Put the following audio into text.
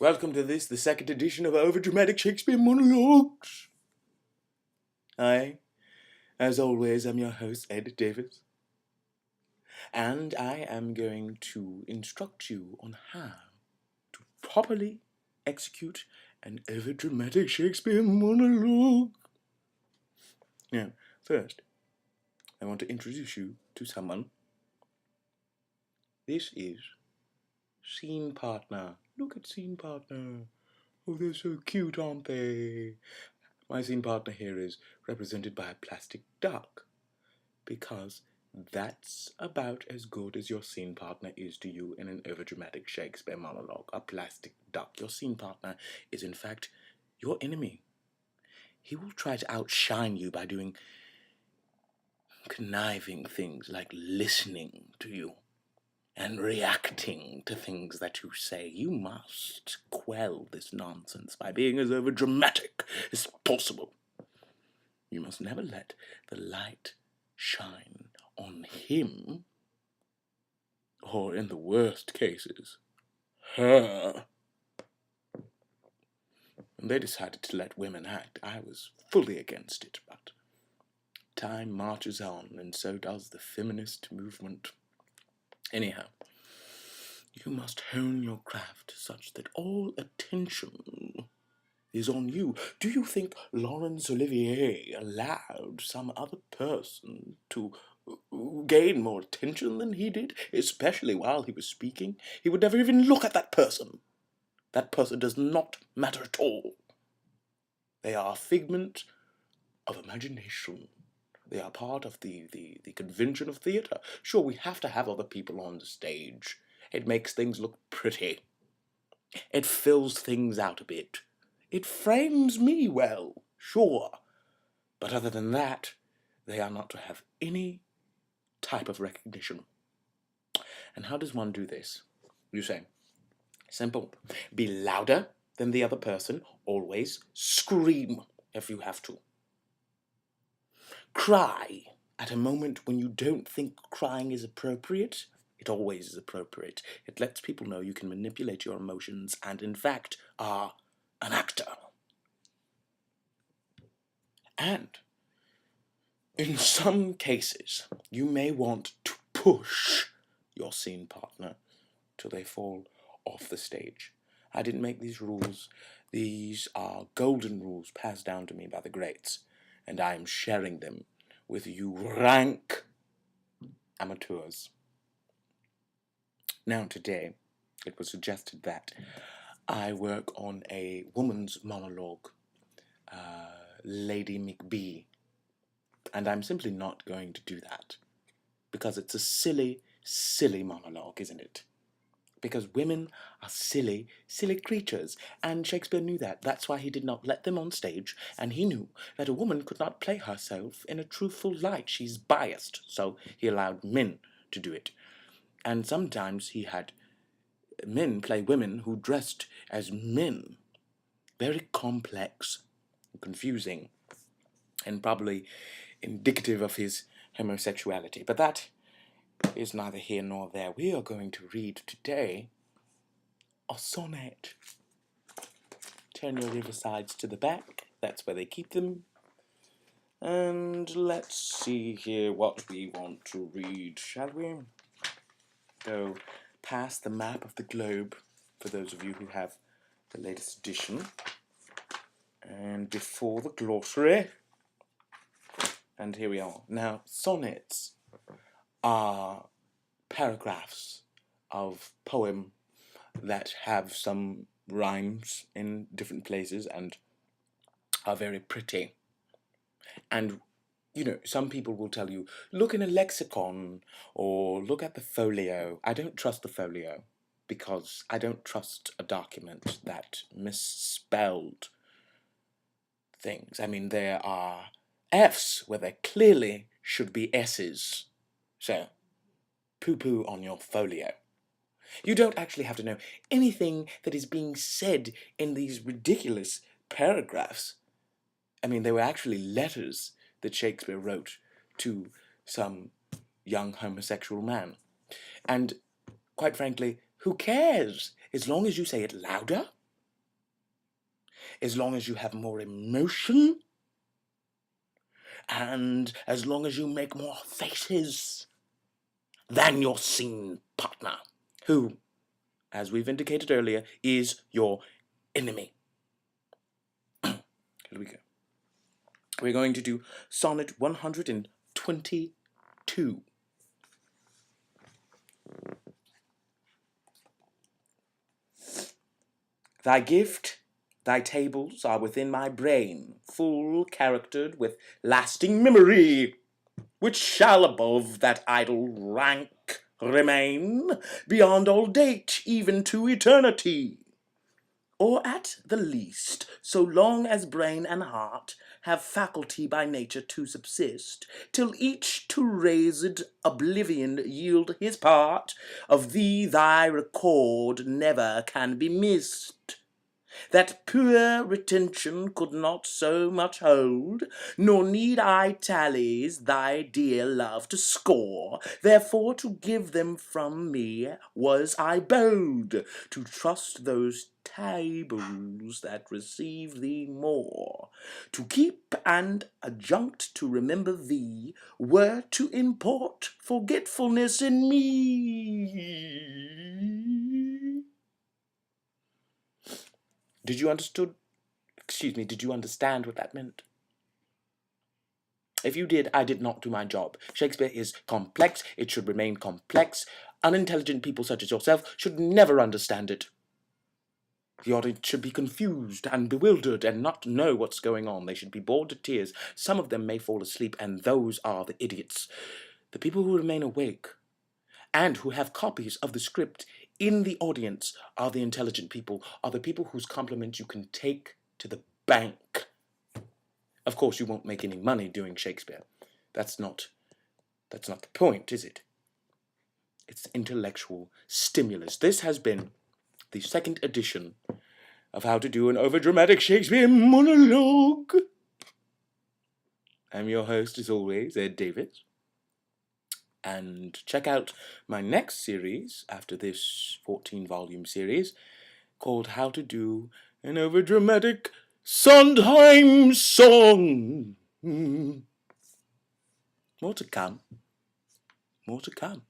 Welcome to the second edition of Overdramatic Shakespeare Monologues. I, as always, am your host, Ed Davis. And I am going to instruct you on how to properly execute an overdramatic Shakespeare monologue. Now, first, I want to introduce you to someone. This is Scene Partner. Look at Scene Partner. Oh, they're so cute, aren't they? My scene partner here is represented by a plastic duck, because that's about as good as your scene partner is to you in an overdramatic Shakespeare monologue. A plastic duck. Your scene partner is, in fact, your enemy. He will try to outshine you by doing conniving things like listening to you and reacting to things that you say. You must quell this nonsense by being as overdramatic as possible. You must never let the light shine on him, or in the worst cases, her. When they decided to let women act, I was fully against it, but time marches on, and so does the feminist movement. Anyhow, you must hone your craft such that all attention is on you. Do you think Laurence Olivier allowed some other person to gain more attention than he did, especially while he was speaking? He would never even look at that person. That person does not matter at all. They are a figment of imagination. They are part of the convention of theatre. Sure, we have to have other people on the stage. It makes things look pretty. It fills things out a bit. It frames me well, sure. But other than that, they are not to have any type of recognition. And how does one do this? You say, simple. Be louder than the other person. Always scream if you have to. Cry at a moment when you don't think crying is appropriate. It always is appropriate. It lets people know you can manipulate your emotions and, in fact, are an actor. And in some cases, you may want to push your scene partner till they fall off the stage. I didn't make these rules. These are golden rules passed down to me by the greats, and I am sharing them with you rank amateurs. Now today, it was suggested that I work on a woman's monologue, Lady McBee, and I'm simply not going to do that, because it's a silly, silly monologue, isn't it? Because women are silly, silly creatures, and Shakespeare knew that. That's why he did not let them on stage, and he knew that a woman could not play herself in a truthful light. She's biased, so he allowed men to do it. And sometimes he had men play women who dressed as men. Very complex, confusing, and probably indicative of his homosexuality. But that is neither here nor there. We are going to read today a sonnet. Turn your riversides to the back. That's where they keep them. And let's see here what we want to read, shall we? Go past the map of the globe, for those of you who have the latest edition. And before the glossary. And here we are. Now, sonnets are paragraphs of poem that have some rhymes in different places and are very pretty. And, you know, some people will tell you, look in a lexicon or look at the folio. I don't trust the folio because I don't trust a document that misspelled things. I mean, there are F's where there clearly should be S's. So, poo-poo on your folio. You don't actually have to know anything that is being said in these ridiculous paragraphs. I mean, they were actually letters that Shakespeare wrote to some young homosexual man. And, quite frankly, who cares? As long as you say it louder as long as you have more emotion, and as long as you make more faces than your scene partner, who, as we've indicated earlier, is your enemy. Here we go. We're going to do Sonnet 122. Thy gift, thy tables are within my brain, full charactered with lasting memory, which shall above that idle rank remain, beyond all date, even to eternity. Or at the least, so long as brain and heart have faculty by nature to subsist, till each to raised oblivion yield his part, of thee thy record never can be missed. That pure retention could not so much hold, nor need I tallies thy dear love to score. Therefore to give them from me was I bold, to trust those tables that receive thee more. To keep and adjunct to remember thee were to import forgetfulness in me. Did you understand what that meant? If you did, I did not do my job. Shakespeare is complex. It should remain complex. Unintelligent people such as yourself should never understand it. The audience should be confused and bewildered and not know what's going on. They should be bored to tears. Some of them may fall asleep, and those are the idiots. The people who remain awake and who have copies of the script in the audience are the intelligent people, are the people whose compliments you can take to the bank. Of course, you won't make any money doing Shakespeare. That's not the point, is it? It's intellectual stimulus. This has been the second edition of How to Do an Overdramatic Shakespeare Monologue. I'm your host, as always, Ed Davis. And check out my next series after this 14-volume series called How to Do an Overdramatic Sondheim Song. More to come. More to come.